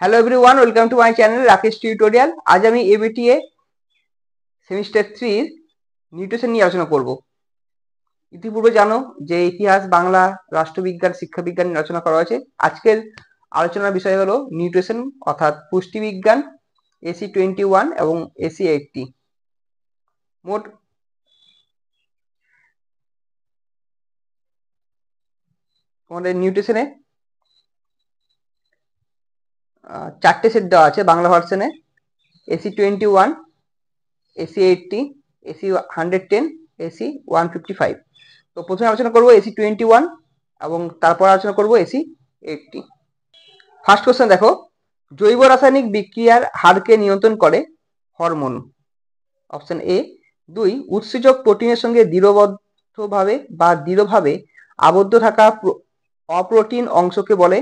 Hello everyone, welcome to my channel Rakesh tutorial. আজ আমি ABTA semester 3 nutrition নিয়ে আলোচনা করব। ইতিপূর্বে জানো যে ইতিহাস, বাংলা, রাষ্ট্রবিজ্ঞান, শিক্ষাবিজ্ঞান নিয়ে আলোচনা করা হয়েছে। আজকের আলোচনার বিষয় হলো নিউট্রিশন অর্থাৎ পুষ্টিবিজ্ঞান, এসি 21 এবং এসি 80। মোট আমাদের নিউট্রিশনে 4টে সেট দেওয়া আছে বাংলা ভার্সনে: এসি 21, এসি 80, এসি 110, এসি 155। তো প্রথমে আলোচনা করবো এসি 21 এবং তারপর আলোচনা করবো এসি 80। ফার্স্ট কোশ্চেন দেখো, জৈব রাসায়নিক বিক্রিয়ার হারকে নিয়ন্ত্রণ করে হরমোন। Option A. 2, উৎসেচক প্রোটিনের সঙ্গে দৃঢ়বদ্ধভাবে বা দৃঢ়ভাবে আবদ্ধ থাকা অপ্রোটিন অংশকে বলে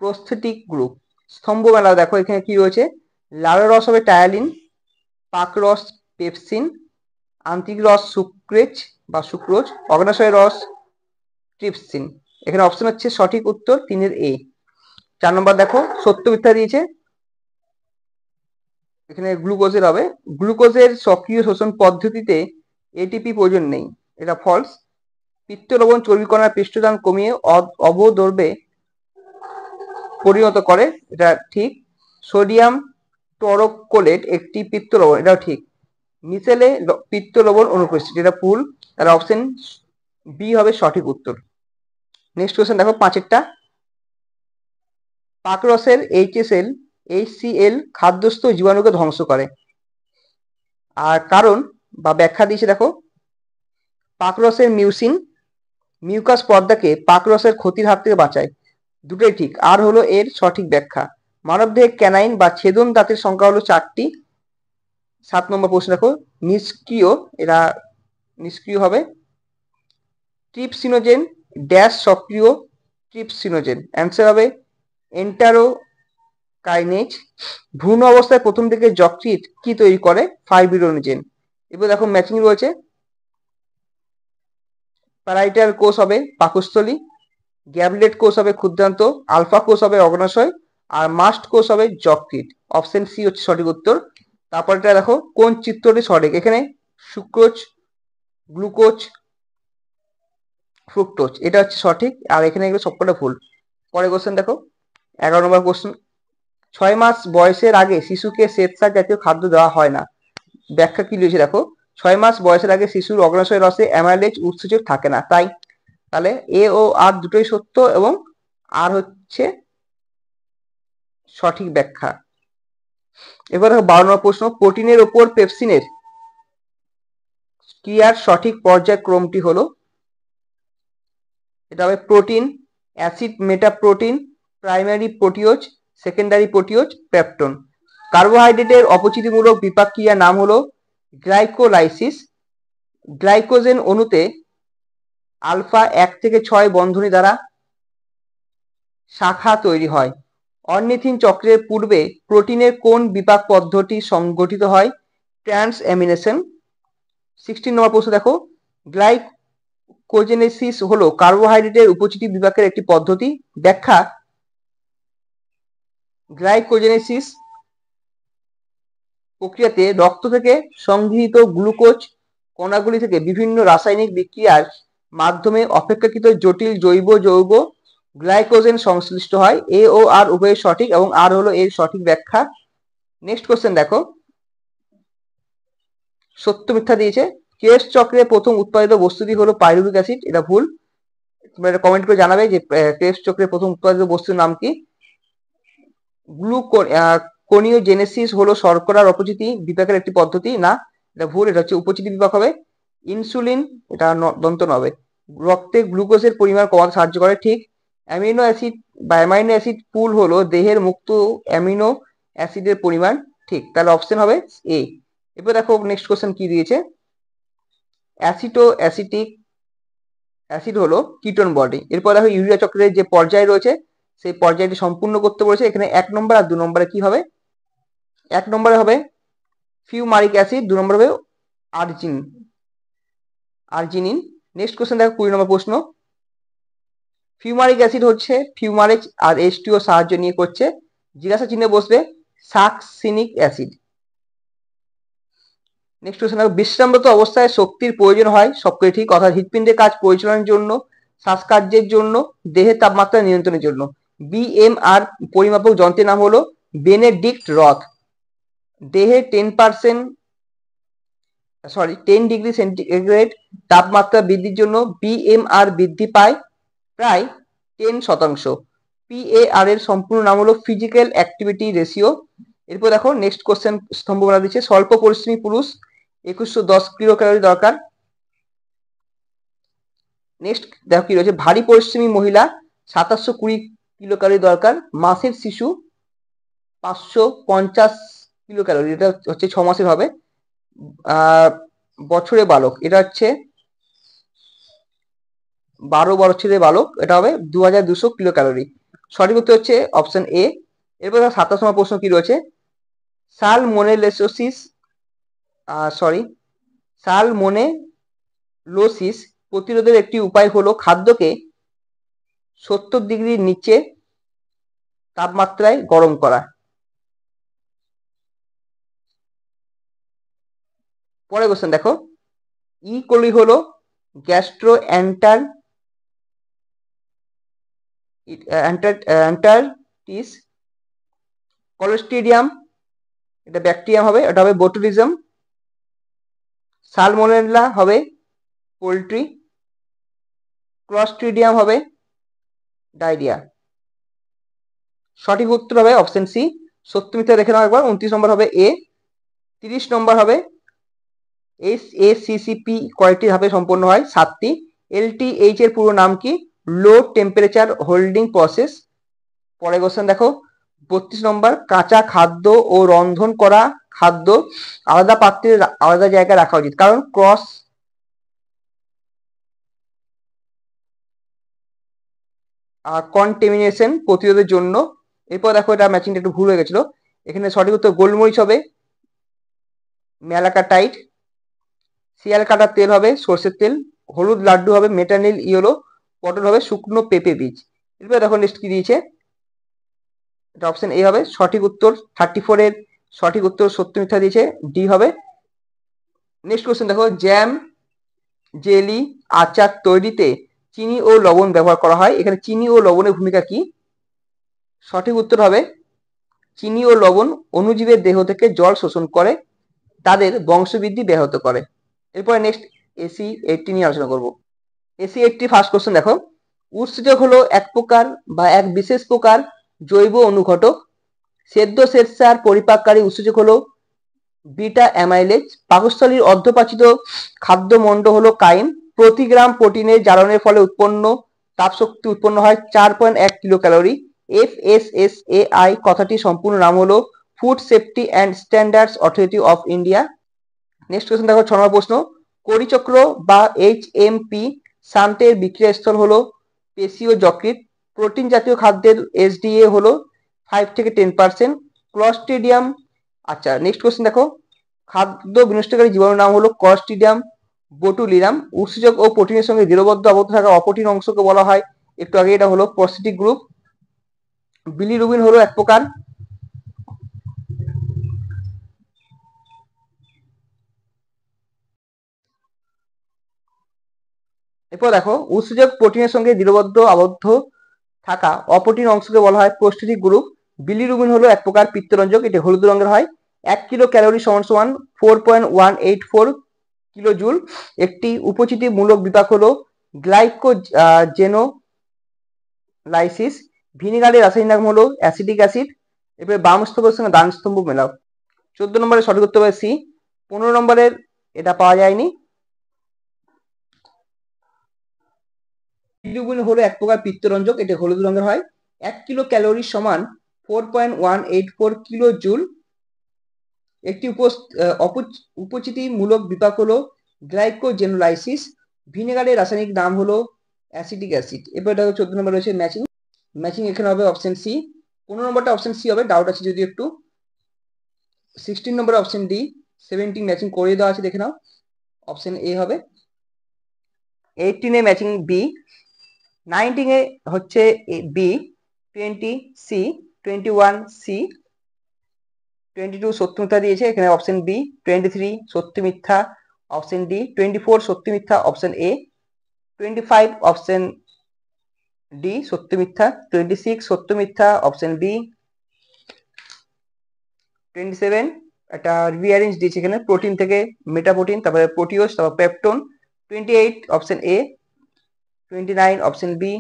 প্রস্থেটিক গ্রুপ। স্তম্ভ মেলা দেখো, এখানে কি রয়েছে: লাল রস হবে টায়ালিন, পাক রস পেপসিন, আন্তরিক রস সুক্রেজ বা সুক্রোজ, অগ্নাশয় রস ট্রিপসিন। এখানে অপশন হচ্ছে সঠিক উত্তর 3 এ। 4 নম্বর দেখো, সত্য মিথ্যা দিয়েছে। এখানে গ্লুকোজের হবে, গ্লুকোজের সক্রিয় শোষণ পদ্ধতিতে এটিপি প্রয়োজন নেই, এটা ফলস। পিত্ত লবণ চর্বিকণার পৃষ্ঠটান কমিয়ে অবদর্বে পরিণত করে, এটা ঠিক। সোডিয়াম টরকোলেট একটি পিত্ত লবণ, এটাও ঠিক। মিশেলে পিত্ত লবণ অনুপস্থিত, এটা ভুল। তাহলে অপশন বি হবে সঠিক উত্তর। নেক্সট কোয়েশ্চেন দেখো, 5এরটা। পাকরসের HCl খাদ্যস্থ জীবাণুকে ধ্বংস করে। আর কারণ বা ব্যাখ্যা দিয়েছে দেখো, পাকরসের মিউসিন মিউকাস পর্দাকে পাকরসের ক্ষতির হাত থেকে বাঁচায়, দুটোই ঠিক। আর হলো এর সঠিক ব্যাখ্যা। মানবদেহে ক্যানাইন বা ছেদন দাঁতের সংখ্যা হলো 4টি। 7 নম্বর প্রশ্ন দেখো, নিষ্ক্রিয়, এরা নিষ্ক্রিয় হবে। ট্রিপসিনোজেন ড্যাশ সক্রিয় ট্রিপসিনোজেন, অ্যান্সার হবে এন্টারোকাইনেজ। ভ্রূণ অবস্থায় প্রথম দিকে যকৃৎ কি তৈরি করে? ফাইব্রিনোজেন। এবার দেখো ম্যাচিং রয়েছে, প্যারাইটাল কোষ হবে পাকস্থলী, গ্যাবলেট কোষ হবে ক্ষুদ্রান্ত, আলফা কোষ হবে অগ্নাশয়, আর মাস্ট কোষ হবে যকৃৎ। অপশন সি হচ্ছে সঠিক উত্তর। তারপরটা দেখো, কোন চিত্রটি সঠিক? এখানে সুক্রোজ, গ্লুকোজ, ফ্রুক্টোজ, এটা হচ্ছে সঠিক, আর এখানে এগুলো সবকটা ভুল। পরে কোশ্চেন দেখো, 11 নম্বর কোশ্চেন। 6 মাস বয়সের আগে শিশুকে শ্বেতসার জাতীয় খাদ্য দেওয়া হয় না, ব্যাখ্যা কি লিখেছে দেখো। 6 মাস বয়সের আগে শিশুর অগ্নাশয় রসে অ্যামাইলেজ উৎসেচক থাকে না, তাই। তাহলে এ ও আর দুটোই সত্য এবং আর হচ্ছে সঠিক ব্যাখ্যা। এবার 12 নম্বর প্রশ্ন, প্রোটিনের ওপর পেপসিনের ক্রিয়ার সঠিক পর্যায়ক্রমটি হলো, এটা হবে protein, acid metaprotein, primary proteose, secondary proteose, peptone. কার্বোহাইড্রেটের অপচিতিমূলক বিপাক ক্রিয়ার নাম হলো গ্লাইকোলাইসিস। গ্লাইকোজেন অণুতে আলফা 1 থেকে 6 বন্ধনী দ্বারা শাখা তৈরি হয়। অর্নিথিন চক্রের পূর্বে প্রোটিনের কোন বিপাক পদ্ধতি সংগঠিত হয়? ট্রান্সঅ্যামিনেশন। 16 নম্বর প্রশ্ন দেখো, গ্লাইকোজেনেসিস হলো কার্বোহাইড্রেটের উপচিতি বিপাকের একটি পদ্ধতি, ব্যাখ্যা। গ্লাইকোজেনেসিস প্রক্রিয়াতে রক্ত থেকে সংগৃহীত গ্লুকোজ কণাগুলি থেকে বিভিন্ন রাসায়নিক বিক্রিয়ার মাধ্যমে অপেক্ষাকৃত জটিল জৈব যৌগ গ্লাইকোজেন সংশ্লিষ্ট হয়। এ ও আর উভয় সঠিক এবং আর হলো এর সঠিক ব্যাখ্যা। নেক্সট কোশ্চেন দেখো, সত্য মিথ্যা দিয়েছে। ক্রেবস চক্রে প্রথম উৎপাদিত বস্তুটি হলো পাইরুভিক অ্যাসিড, এটা ভুল। তোমরা এটা কমেন্ট করে জানাবে যে ক্রেবস চক্রে প্রথম উৎপাদিত বস্তুর নাম কি। গ্লুকোনিওজেনেসিস হলো শর্করার অপচিতি বিপাকের একটি পদ্ধতি, না, এটা ভুল, এটা হচ্ছে উপচিতি বিপাক হবে। ইনসুলিন, এটা দন্ত হবে। রক্তে গ্লুকোজের পরিমাণ কমাতে সাহায্য করে, ঠিক। অ্যামিনো অ্যাসিড বা অ্যামাইনো অ্যাসিড পুল হলো দেহের মুক্ত অ্যামিনো অ্যাসিডের পরিমাণ, ঠিক। তাহলে অপশন হবে এ। এবার দেখো নেক্সট কোশ্চেন কি দিয়েছে। অ্যাসিটিক অ্যাসিড হলো কিটোন বডি। এরপর দেখো ইউরিয়া চক্রের যে পর্যায় রয়েছে সেই পর্যায়টি সম্পূর্ণ করতে বলেছে। এখানে 1 নম্বর আর 2 নম্বরে কি হবে? 1 নম্বরে হবে ফিউমারিক অ্যাসিড, 2 নম্বর হবে আর্জিনিন। নেক্সট কোশ্চেন দেখো, 20 নম্বর প্রশ্ন। ফিউমারিক অ্যাসিড হচ্ছে ফিউমারেজ আর H2O সাহায্য নিয়ে করছে, জিজ্ঞাসা চিহ্নে বসবে সাকসিনিক অ্যাসিড। নেক্সট কোশ্চেন দেখো, বিশ্রামরত অবস্থায় শক্তির প্রয়োজন হয় সবকিছু ঠিক, অর্থাৎ হৃৎপিণ্ডের কাজ পরিচালনার জন্য, শ্বাসকার্যের জন্য, দেহের তাপমাত্রা নিয়ন্ত্রণের জন্য। বিএমআর পরিমাপক যন্ত্রের নাম হলো বেনেডিক্ট রথ। দেহে 10 ডিগ্রি সেন্টিগ্রেড তাপমাত্রা বৃদ্ধির জন্য বিএমআর বৃদ্ধি পায় প্রায় 10%। পিএআর এর সম্পূর্ণ নাম হলো ফিজিক্যাল অ্যাক্টিভিটি রেশিও। এরপর দেখো নেক্সট কোশ্চেন স্তম্ভ বলা দিচ্ছে, স্বল্প পরিশ্রমী পুরুষ 2110 কিলো ক্যালোরি দরকার। নেক্সট দেখো কি রয়েছে, ভারী পরিশ্রমী মহিলা 2720 কিলো ক্যালোরি দরকার। মাসের শিশু 550 কিলো ক্যালোরি, এটা হচ্ছে 6 মাসের হবে। বছরে বালক, এটা হচ্ছে 12 বছরের বালক, এটা হবে 2200 কিলো ক্যালোরি। সঠিক উত্তর হচ্ছে অপশন এ। এরপর 27 নম্বর প্রশ্ন কি রয়েছে, সালমোনেলোসিস প্রতিরোধের একটি উপায় হলো খাদ্যকে 70 ডিগ্রির নিচে তাপমাত্রায় গরম করা। পরের কোশ্চেন দেখো, ই কোলি হলো গ্যাস্ট্রোএন্টারিটিস, কলোস্ট্রিডিয়াম এটা ব্যাকটেরিয়াম হবে, এটা হবে বোটুলিজম। সালমোনেলা হবে পোল্ট্রি, ক্লস্ট্রিডিয়াম হবে ডায়রিয়া। সঠিক উত্তর হবে অপশন সি। সত্য মিথ্যা দেখে নাও একবার। 29 নম্বর হবে এ। 30 নম্বর হবে এসএসিসিপি কয়টি ধাপে সম্পন্ন হয়? 7টি। এলটিএইচ এর পুরো নাম কি? লো টেম্পারেচার হোল্ডিং প্রসেস। পরের কোশ্চেন দেখো, 32 নম্বর, কাঁচা খাদ্য ও রন্ধন করা খাদ্য আলাদা পাত্রে আলাদা জায়গায় রাখা উচিত, কারণ ক্রস কন্টেমিনেশন প্রতিরোধের জন্য। এরপর দেখো, এটা ম্যাচিংটা একটু ভুল হয়ে গেছিল, এখানে সঠিক উত্তর গোলমরিচ হবে ম্যালাকাটাইট, শিয়াল কাটার তেল হবে সর্ষের তেল, হলুদ লাড্ডু হবে মেটানিল ইয়েলো, পটল হবে শুকনো পেঁপে বীজ। এরপর দেখো নেক্সট কি দিয়েছে, এটা অপশন এ হবে সঠিক উত্তর। 34 এর সঠিক উত্তর সত্য মিথ্যা দিয়েছে, ডি হবে। নেক্সট কোশ্চেন দেখো, জ্যাম, জেলি, আচার তৈরিতে চিনি ও লবণ ব্যবহার করা হয়, এখানে চিনি ও লবণের ভূমিকা কি? সঠিক উত্তর হবে চিনি ও লবণ অণুজীবের দেহ থেকে জল শোষণ করে, তাদের বংশবৃদ্ধি ব্যাহত করে। এরপরে নেক্সট AC80 নিয়ে আলোচনা করব। AC80 ফার্স্ট কোশ্চেন দেখো, উৎসেচক হলো এক প্রকার বা এক বিশেষ প্রকার জৈব অনুঘটক। সেদ্ধ শ্বেতসার পরিপাককারী উৎসেচক হলো বিটা অ্যামাইলেজ। পাকস্থলীর অর্ধপাচিত খাদ্যমণ্ড হলো কাইম। প্রতি গ্রাম প্রোটিনের জারণের ফলে উৎপন্ন তাপশক্তি উৎপন্ন হয় 4.1 কিলো ক্যালোরি। FSSAI কথাটির সম্পূর্ণ নাম হলো food safety and standards authority of India. Next question দেখো, 6 নম্বর প্রশ্ন, করিচক্র বা HMP শান্তের বিক্রিয়াস্থল হলো পেশীয় যকৃৎ। প্রোটিন জাতীয় খাদ্যের SDA হলো 5 থেকে 10%। ক্লস্ট্রিডিয়াম, আচ্ছা নেক্সট কোশ্চেন দেখো, খাদ্য বিনষ্টকারী জীবাণুর নাম হলো ক্লস্ট্রিডিয়াম বোটুলিনাম। উৎসেচক ও প্রোটিনের সঙ্গে দৃঢ়বদ্ধ আবদ্ধ থাকা অপ্রোটিন অংশকে বলা হয়, একটু আগে এটা হলো প্রোস্টিক গ্রুপ। বিলিরুবিন হলো এক প্রকার এরপর দেখো, উৎসেচক প্রোটিনের সঙ্গে দৃঢ়বদ্ধ আবদ্ধ থাকা অপ্রোটিন অংশকে বলা হয় প্রোস্টিক গ্রুপ। বিলিরুবিন হলো এক প্রকার পিত্তরঞ্জক, এটি হলুদ রঙের হয়। 1 কিলো ক্যালোরি সমান সমান 4.184 কিলো জুল। একটি উপচিতি মূলক বিপাক হলো গ্লাইকোজেনোলাইসিস। ভিনিগারের রাসায়নিক নাম হলো অ্যাসিটিক অ্যাসিড। এরপরে বাম স্তম্ভের সঙ্গে ডান স্তম্ভ মেলাও। 14 নম্বরের সঠিক উত্তর হবে সি। 15 নম্বরের এটা পাওয়া যায়নি। বিলিরুবিন হলো এক প্রকার পিত্তরঞ্জক, এটি হলুদ রঙের হয়। 1 কিলো ক্যালোরি সমান 4.184 কিলো জুল। একটি উপচিতি মূলক বিপাক হলো গ্লাইকোজেনোলাইসিস। ভিনেগারের রাসায়নিক নাম হলো অ্যাসিটিক অ্যাসিড। এরপর দেখো 14 নম্বর রয়েছে ম্যাচিং। ম্যাচিং এখানে হবে অপশন সি। 15 নম্বরটা অপশন সি হবে, ডাউট আছে যদি একটু। 16 নম্বরে অপশন ডি। 17 ম্যাচিং করে দেওয়া আছে, দেখে নাও। অপশন এ হবে। 18 এ ম্যাচিং বি, 19 এ হচ্ছে বি, 20 সি, 21 সি, 22 সত্য মিথ্যা দিয়েছে, এখানে অপশন বি। 23 সত্য মিথ্যা, অপশন ডি। 24 সত্য মিথ্যা, অপশন এ। 25 অপশন ডি সত্য মিথ্যা। 26 সত্য মিথ্যা, অপশন বি। 27 একটা রিঅ্যারেঞ্জ দিয়েছে এখানে, প্রোটিন থেকে মেটাপ্রোটিন, তারপরে প্রোটিওস, তারপর peptone. 28 option A. 29 option B.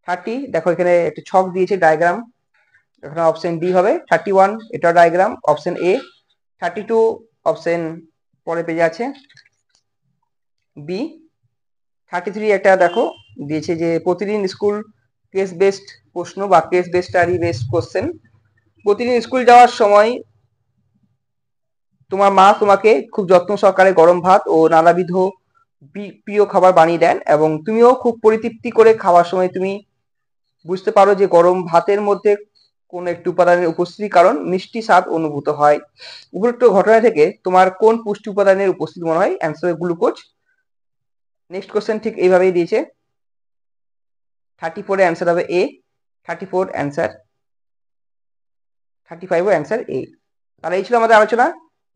30 দেখো এখানে একটা ছক দিয়েছে, ডায়াগ্রাম, এখানে অপশন ডি হবে। 31 এটা ডায়াগ্রাম, অপশন এ। 32 অপশন পরে পেজে আছে, বি। 33 একটা দেখো দিয়েছে যে প্রতিদিন স্কুল কেস বেসড প্রশ্ন বা case based study based question. প্রতিদিন স্কুল যাওয়ার সময় তোমার মা তোমাকে খুব যত্ন সহকারে গরম ভাত ও নানাবিধ প্রিয় খাবার বানিয়ে দেন, এবং তুমিও খুব পরিতৃপ্তি করে খাওয়ার সময় তুমি বুঝতে পারো যে গরম ভাতের মধ্যে কোন একটি উপাদানের উপস্থিতির কারণ মিষ্টি স্বাদ অনুভূত হয়। উপরোক্ত ঘটনা থেকে তোমার কোন পুষ্টি উপাদানের উপস্থিতি মনে হয়? Answer glucose. নেক্সট কোশ্চেন ঠিক এইভাবেই দিয়েছে। 34 এর অ্যান্সার হবে এ। 34 অ্যান্সার। 35 ও অ্যান্সার এ। তাহলে এই ছিল আমাদের আলোচনা।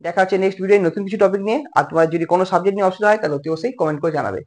দেখা হচ্ছে নেক্সট ভিডিও নতুন কিছু টপিক নিয়ে। আর তোমার যদি কোনো সাবজেক্ট নিয়ে অসুবিধা হয় তাহলে অতি অবশ্যই কমেন্ট করে জানাবে।